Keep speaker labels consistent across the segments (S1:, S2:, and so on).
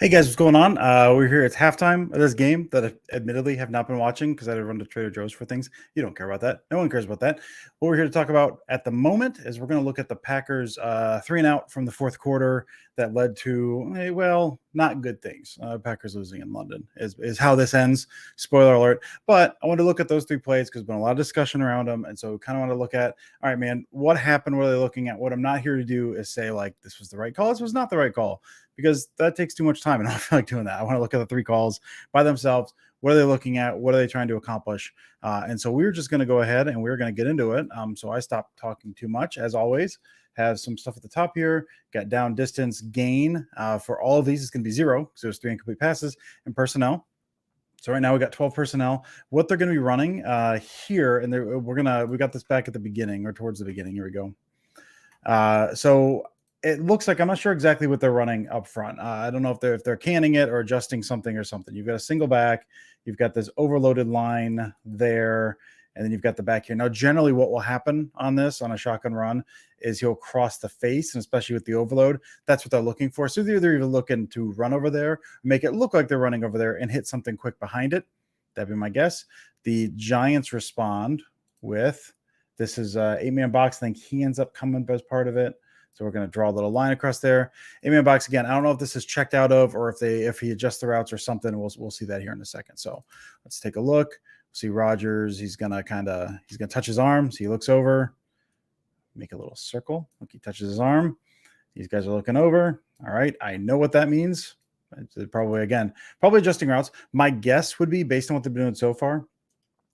S1: Hey guys, what's going on? We're here. It's halftime of this game that I admittedly have not been watching because I had to run to Trader Joe's for things. You don't care about that. No one cares about that. What we're here to talk about at the moment is we're going to look at the Packers 3-and-out from the fourth quarter that led to, well, not good things. Packers losing in London is how this ends. Spoiler alert. But I want to look at those three plays because there's been a lot of discussion around them. And so kind of want to look at, all right, man, what happened? What are they looking at? What I'm not here to do is say, like, this was the right call. This was not the right call, because that takes too much time and I don't feel like doing that. I want to look at the three calls by themselves. What are they looking at? What are they trying to accomplish? And so we're just going to go ahead and we're going to get into it. So I stopped talking too much, as always. Have some stuff at the top here. Got down distance gain for all of these. It's going to be 0 because there's 3 incomplete passes and personnel. So right now we got 12 personnel. What they're going to be running here, and we got this back at the beginning or towards the beginning. Here we go. So it looks like, I'm not sure exactly what they're running up front. I don't know if they're canning it or adjusting something or something. You've got a single back. You've got this overloaded line there, and then you've got the back here. Now, generally what will happen on a shotgun run is he'll cross the face, and especially with the overload, that's what they're looking for. So they're either looking to run over there, make it look like they're running over there and hit something quick behind it. That'd be my guess. The Giants respond with, this is 8-man box. I think he ends up coming as part of it. So we're going to draw a little line across there. 8-man box again. I don't know if this is checked out of or if he adjusts the routes or something. We'll see that here in a second. So let's take a look. See Rodgers. He's gonna touch his arm. So he looks over, make a little circle. Look, he touches his arm. These guys are looking over. All right, I know what that means. It's probably adjusting routes. My guess would be, based on what they've been doing so far,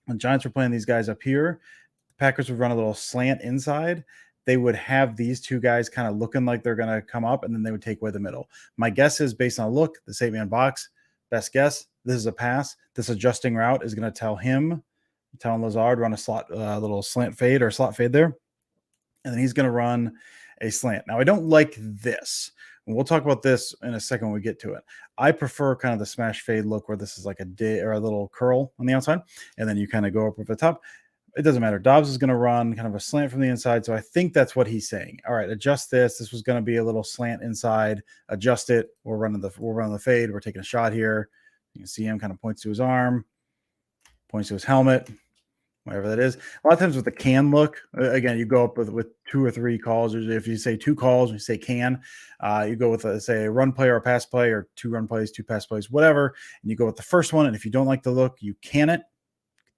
S1: when Giants were playing these guys up here, the Packers would run a little slant inside. They would have these two guys kind of looking like they're going to come up, and then they would take away the middle. My guess is, based on a look, the 8-man box, best guess, this is a pass. This adjusting route is going to tell Lazard, run a little slant fade or slot fade there. And then he's going to run a slant. Now, I don't like this. And we'll talk about this in a second when we get to it. I prefer kind of the smash fade look where this is like a little curl on the outside, and then you kind of go up with the top. It doesn't matter. Dobbs is going to run kind of a slant from the inside. So I think that's what he's saying. All right, adjust this. This was going to be a little slant inside. Adjust it. We're running the fade. We're taking a shot here. You can see him kind of points to his arm, points to his helmet, whatever that is. A lot of times with the can look, again, you go up with 2 or 3 calls. Or if you say 2 calls, you say can, you go with say a run play or a pass play, or 2 run plays, 2 pass plays, whatever. And you go with the first one. And if you don't like the look, you can it.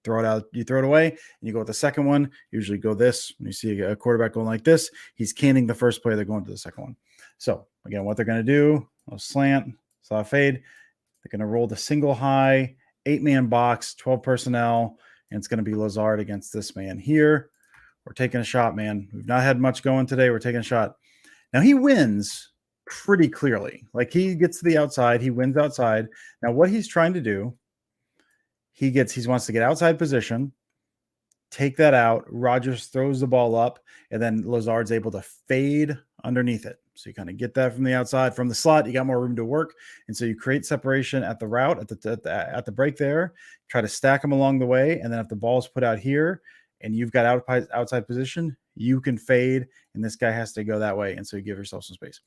S1: Throw it out, you throw it away, and you go with the second one. Usually go this. When you see a quarterback going like this, he's canning the first play, they're going to the second one. So again, what they're going to do, a slant, slot fade. They're going to roll the single high, 8-man box, 12 personnel, and it's going to be Lazard against this man here. We're taking a shot, man. We've not had much going today. We're taking a shot. Now he wins pretty clearly. Like, he gets to the outside. He wins outside. Now what he's trying to do, he wants to get outside position, take that out. Rodgers throws the ball up, and then Lazard's able to fade underneath it. So you kind of get that from the outside. From the slot, you got more room to work. And so you create separation at the route, at the break there, try to stack them along the way. And then if the ball's put out here and you've got outside position, you can fade, and this guy has to go that way. And so you give yourself some space.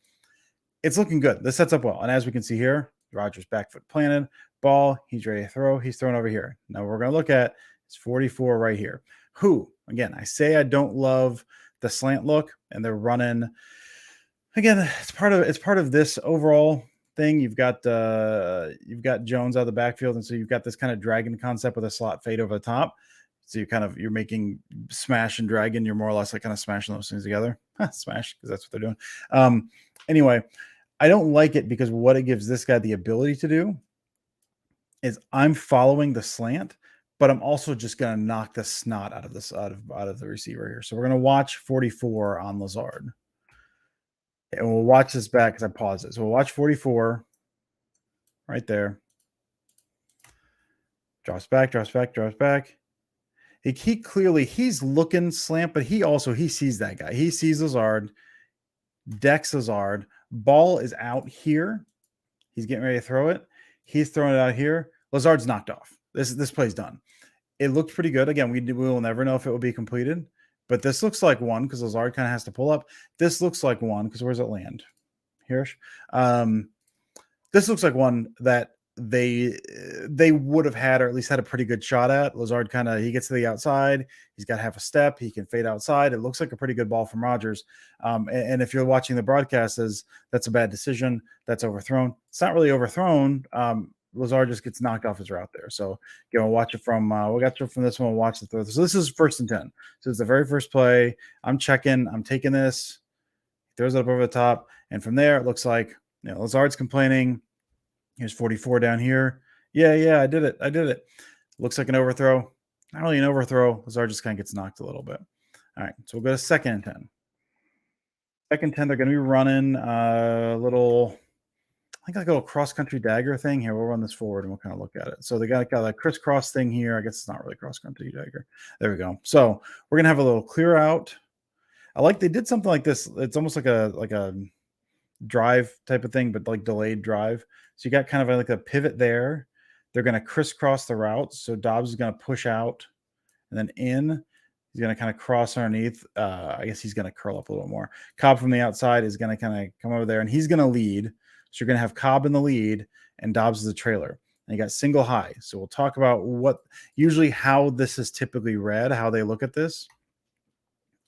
S1: It's looking good. This sets up well. And as we can see here, Rodgers back foot planted, ball, he's ready to throw. He's thrown over here. Now we're going to look at is 44 right here. Who, again, I say I don't love the slant look, and they're running. Again, it's part of this overall thing. You've got Jones out of the backfield, and so you've got this kind of dragon concept with a slot fade over the top. So you're making smash and dragon. You're more or less like kind of smashing those things together. Smash, because that's what they're doing. Anyway, I don't like it because what it gives this guy the ability to do is, I'm following the slant, but I'm also just going to knock the snot out of the receiver here. So we're going to watch 44 on Lazard. And we'll watch this back because I paused it. So we'll watch 44 right there. Drops back. He clearly, he's looking slant, but he sees that guy. He sees Lazard, decks Lazard. Ball is out here. He's getting ready to throw it. He's throwing it out here. Lazard's knocked off. This play's done. It looked pretty good. Again, we will never know if it will be completed, but this looks like one because Lazard kind of has to pull up. This looks like one because where's it land? Here. This looks like one that they would have had, or at least had a pretty good shot at. Lazard kind of, he gets to the outside, he's got half a step, he can fade outside. It looks like a pretty good ball from Rogers. And if you're watching the broadcast, as that's a bad decision, that's overthrown. It's not really overthrown. Lazard just gets knocked off his route there. So watch it from we got from this one. We'll watch the throw. So this is 1st and 10. So it's the very first play. I'm checking. I'm taking this. Throws it up over the top, and from there it looks like Lazard's complaining. Here's 44 down here. Yeah, I did it. Looks like an overthrow. Not really an overthrow. Lazard just kind of gets knocked a little bit. All right, so we'll go to 2nd and 10. 2nd and 10, they're going to be running a little, I think like a little cross-country dagger thing. Here, we'll run this forward and we'll kind of look at it. So they got a crisscross thing here. I guess it's not really cross-country dagger. There we go. So we're going to have a little clear out. I like they did something like this. It's almost like a drive type of thing, but like delayed drive. So you got kind of like a pivot there. They're going to crisscross the route. So Dobbs is going to push out and then in. He's going to kind of cross underneath. I guess he's going to curl up a little more. Cobb from the outside is going to kind of come over there, and he's going to lead. So you're going to have Cobb in the lead, and Dobbs is the trailer. And you got single high. So we'll talk about usually how this is typically read, how they look at this.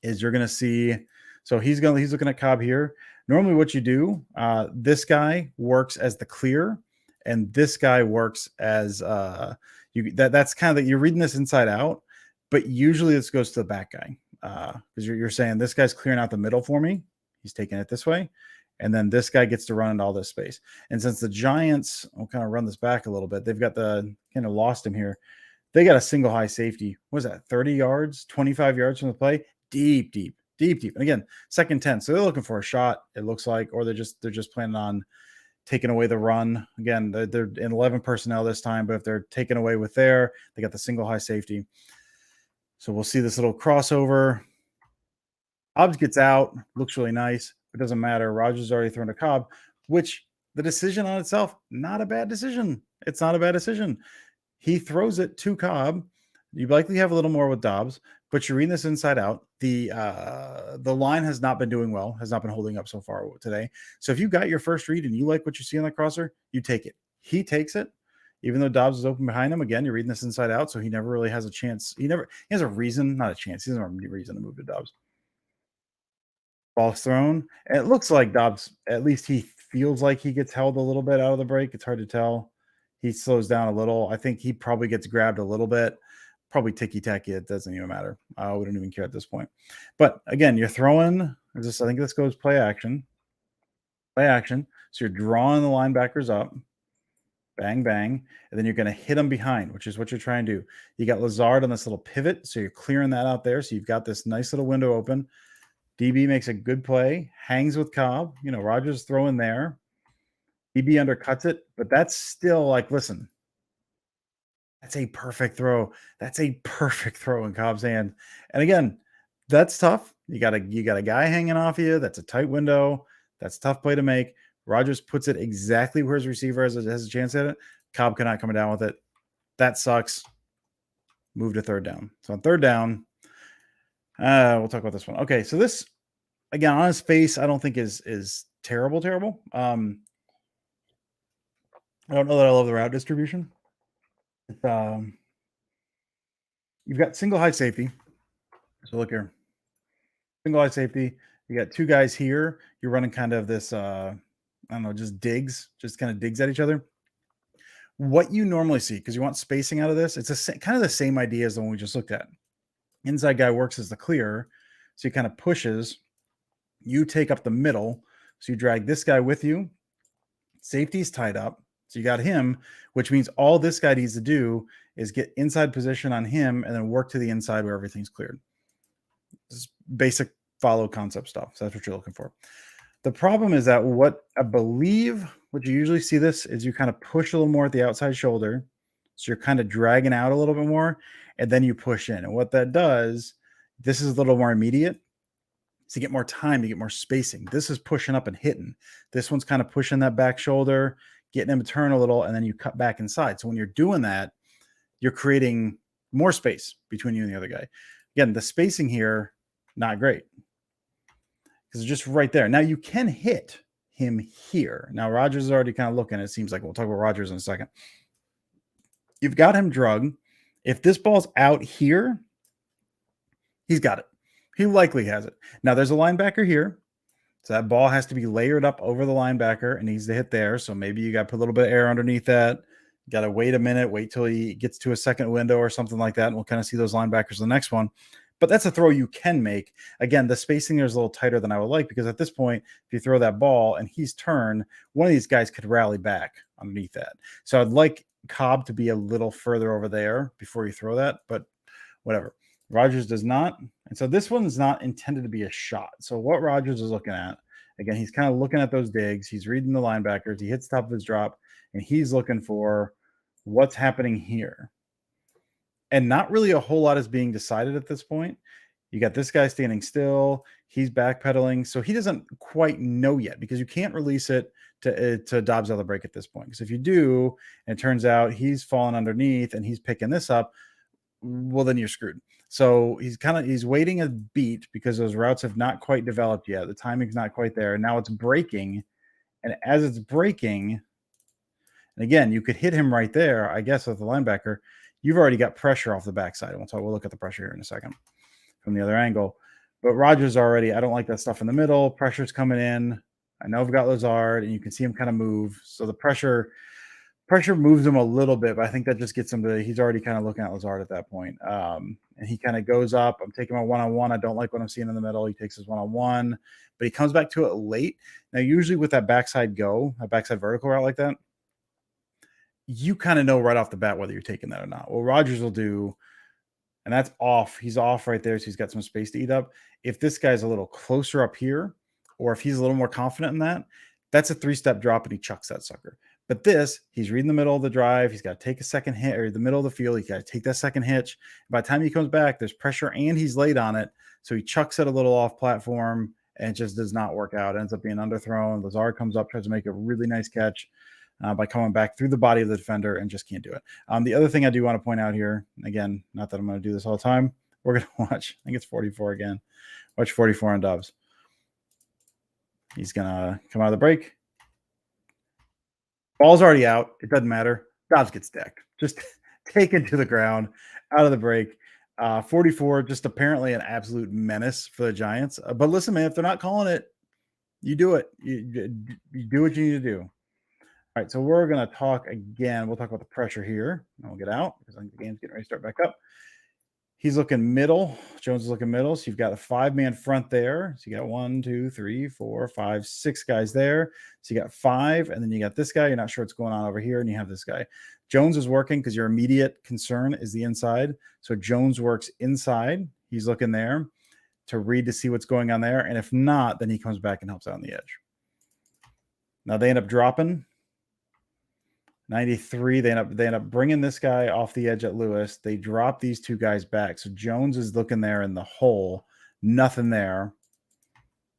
S1: Is you're going to see, so he's looking at Cobb here. Normally what you do, this guy works as the clear, and this guy works as that's kind of that you're reading this inside out, but usually this goes to the back guy because you're saying this guy's clearing out the middle for me. He's taking it this way, and then this guy gets to run into all this space. And since the Giants, I'll kind of run this back a little bit. They've got the kind of lost him here. They got a single high safety. What was that? 30 yards, 25 yards from the play. Deep. And again, 2nd and 10. So they're looking for a shot, it looks like, or they're just planning on taking away the run. Again, they're in 11 personnel this time, but if they're taken away with they got the single high safety. So we'll see this little crossover. Hobbs gets out, looks really nice. It doesn't matter. Rogers already thrown to Cobb, which the decision on itself, not a bad decision. It's not a bad decision. He throws it to Cobb. You likely have a little more with Dobbs, but you're reading this inside out. The line has not been doing well, has not been holding up so far today. So if you got your first read and you like what you see on that crosser, you take it. He takes it, even though Dobbs is open behind him. Again, you're reading this inside out, so he never really has a chance. He has a reason, not a chance. He doesn't have a reason to move to Dobbs. Ball's thrown. And it looks like Dobbs, at least he feels like he gets held a little bit out of the break. It's hard to tell. He slows down a little. I think he probably gets grabbed a little bit. Probably ticky-tacky. It doesn't even matter. We don't even care at this point. But again, you're throwing. I think this goes play action. Play action. So you're drawing the linebackers up. Bang, bang. And then you're going to hit them behind, which is what you're trying to do. You got Lazard on this little pivot. So you're clearing that out there. So you've got this nice little window open. DB makes a good play. Hangs with Cobb. Rogers throwing there. DB undercuts it. But that's still like, listen. That's a perfect throw. That's a perfect throw in Cobb's hand. And again, that's tough. You got a guy hanging off you. That's a tight window. That's a tough play to make. Rogers puts it exactly where his receiver has a chance at it. Cobb cannot come down with it. That sucks. Move to 3rd down. So on 3rd down, we'll talk about this one. Okay, so this, again, on his face, I don't think is terrible. I don't know that I love the route distribution. You've got single high safety. So look here. Single high safety. You got 2 guys here. You're running kind of this, I don't know, just kind of digs at each other. What you normally see, because you want spacing out of this, it's kind of the same idea as the one we just looked at. Inside guy works as the clear. So he kind of pushes. You take up the middle. So you drag this guy with you. Safety's tied up. So you got him, which means all this guy needs to do is get inside position on him and then work to the inside where everything's cleared. This is basic follow concept stuff. So that's what you're looking for. The problem is that what you usually see this is you kind of push a little more at the outside shoulder. So you're kind of dragging out a little bit more, and then you push in. And what that does, this is a little more immediate. So you get more time, you get more spacing. This is pushing up and hitting. This one's kind of pushing that back shoulder, getting him to turn a little, and then you cut back inside. So when you're doing that, you're creating more space between you and the other guy. Again, the spacing here, not great. Because it's just right there. Now you can hit. him here. Now, Rogers is already kind of looking. It seems like we'll talk about Rogers in a second. You've got him drugged. If this ball's out here, he's got it. He likely has it. Now, there's a linebacker here. So that ball has to be layered up over the linebacker and needs to hit there. So maybe you got to put a little bit of air underneath that. Got to wait a minute, wait till he gets to a second window or something like that. And we'll kind of see those linebackers in the next one. But that's a throw you can make. Again, the spacing there is a little tighter than I would like because at this point, if you throw that ball and he's turned, one of these guys could rally back underneath that. So I'd like Cobb to be a little further over there before you throw that, but whatever. Rogers does not. And so this one's not intended to be a shot. So what Rogers is looking at, again, he's kind of looking at those digs. He's reading the linebackers. He hits the top of his drop, and he's looking for what's happening here. And not really a whole lot is being decided at this point. You got this guy standing still. He's backpedaling. So he doesn't quite know yet because you can't release it to Dobbs out of the break at this point. Because if you do, and it turns out he's falling underneath and he's picking this up, well, then you're screwed. So he's waiting a beat because those routes have not quite developed yet. The timing's not quite there. And now it's breaking. And as it's breaking, and again, you could hit him right there, I guess, with the linebacker. You've already got pressure off the backside. We'll look at the pressure here in a second from the other angle. But Rogers already, I don't like that stuff in the middle. Pressure's coming in. I know I've got Lazard, and you can see him kind of move. So the pressure moves him a little bit, but I think that just gets him to, he's already kind of looking at Lazard at that point. And he kind of goes up. I'm taking my one-on-one. I don't like what I'm seeing in the middle. He takes his one-on-one, but he comes back to it late. Now, usually with that backside vertical route like that, you kind of know right off the bat whether you're taking that or not. Well, Rogers will do, and that's off. He's off right there, so he's got some space to eat up. If this guy's a little closer up here, or if he's a little more confident in that, that's a 3-step drop, and he chucks that sucker. But this, he's reading the middle of the drive. He's got to take a second hit, or the middle of the field. He's got to take that second hitch. By the time he comes back, there's pressure, and he's late on it. So he chucks it a little off platform, and it just does not work out. It ends up being underthrown. Lazard comes up, tries to make a really nice catch by coming back through the body of the defender, and just can't do it. The other thing I do want to point out here, again, not that I'm going to do this all the time, we're going to watch, I think it's 44 again. Watch 44 on Dobbs. He's going to come out of the break. Ball's already out. It doesn't matter. Dobbs gets decked. Just taken to the ground, out of the break. 44, just apparently an absolute menace for the Giants. But listen, man, if they're not calling it, you do it. You do what you need to do. All right, so we're going to talk again. We'll talk about the pressure here. And we'll get out because I think the game's getting ready to start back up. He's looking middle. Jones is looking middle. So you've got a 5-man front there. So you got 1, 2, 3, 4, 5, 6 guys there. So you got 5, and then you got this guy. You're not sure what's going on over here, and you have this guy. Jones is working because your immediate concern is the inside. So Jones works inside. He's looking there to read to see what's going on there. And if not, then he comes back and helps out on the edge. Now they end up dropping 93. They end up bringing this guy off the edge at Lewis. They drop these 2 guys back. So Jones is looking there in the hole, nothing there.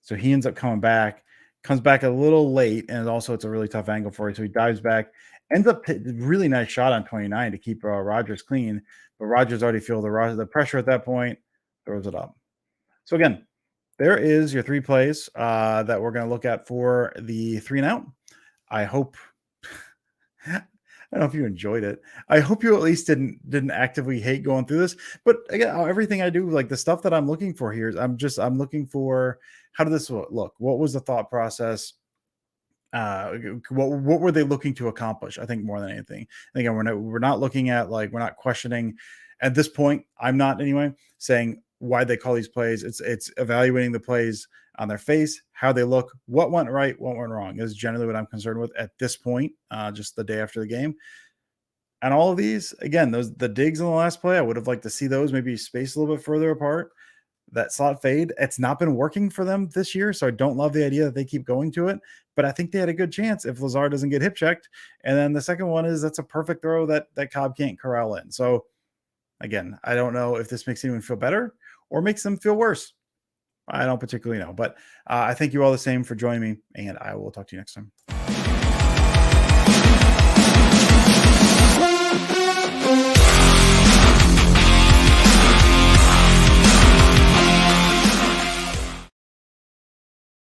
S1: So he ends up coming back, comes back a little late, and also it's a really tough angle for you. So he dives back, ends up really nice shot on 29 to keep Rogers clean, but Rogers already feel the pressure at that point, throws it up. So again, there is your 3 plays that we're going to look at for the 3 and out. I hope. I don't know if you enjoyed it. I hope you at least didn't actively hate going through this. But again, everything I do, like the stuff that I'm looking for here is I'm looking for, how did this look? What was the thought process? What were they looking to accomplish? I think more than anything. Again, we're not looking at, like, we're not questioning at this point. I'm not anyway saying why they call these plays. It's evaluating the plays on their face, how they look, what went right, what went wrong is generally what I'm concerned with at this point, just the day after the game. And all of these, again, the digs in the last play, I would have liked to see those maybe spaced a little bit further apart. That slot fade, it's not been working for them this year, so I don't love the idea that they keep going to it. But I think they had a good chance if Lazard doesn't get hip checked. And then the second one is that's a perfect throw that Cobb can't corral in. So again, I don't know if this makes anyone feel better or makes them feel worse. I don't particularly know, but I thank you all the same for joining me, and I will talk to you next time.